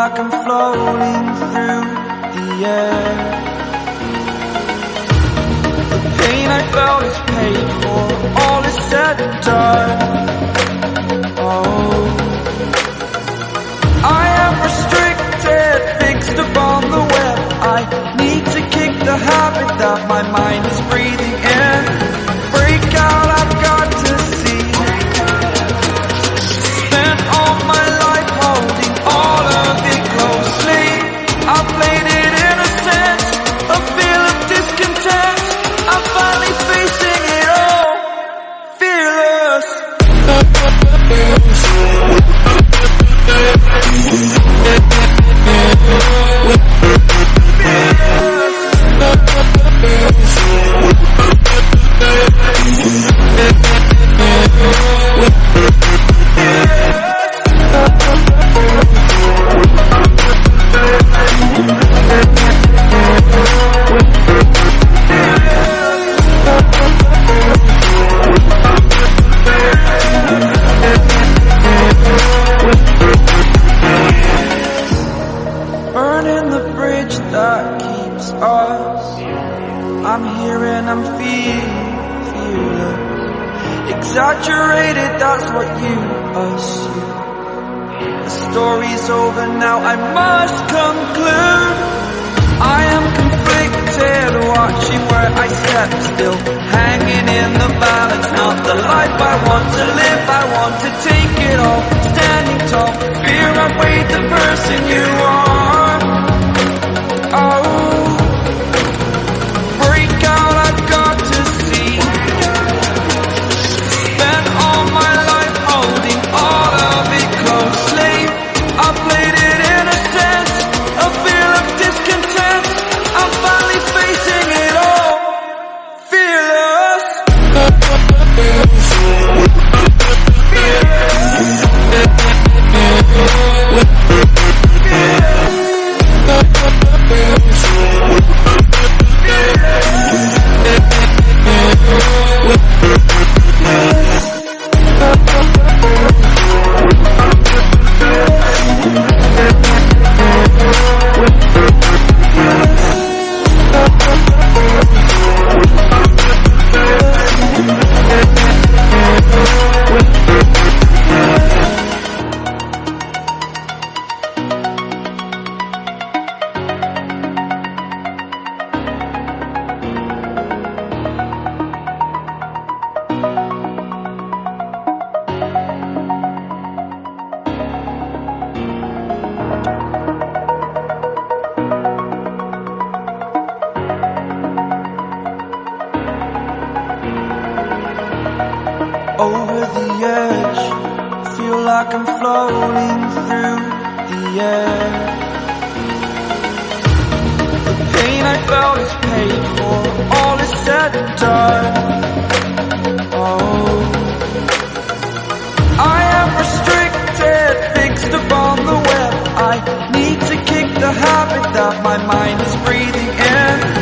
like I'm floating through the air. The pain I felt is paid for, all is said and done. Oh, I am restricted, fixed upon the web. I need to kick the habit that my mind is breathing in. Break out, I've got to see. Spent all my life holding all of it closely. I played it innocent, a feel of discontent. I'm finally facing it all, fearless. Burning the bridge that keeps us. I'm here and I'm fearless. Exaggerated, that's what you assume. The story's over now, I must conclude. I am conflicted, watching where I step still, hanging in the balance. Not the life I want to live, I want to take it all. Standing tall, fear I've weighed the person you are. Oh, break out, I've got to see. Spent all my life holding all of it closely. I played it innocent, a feel of discontent. I'm finally facing it all, fearless. Over the edge, feel like I'm floating through the air. The pain I felt is paid for, all is said and done. Oh, I am restricted, fixed upon the web. I need to kick the habit that my mind is breathing in.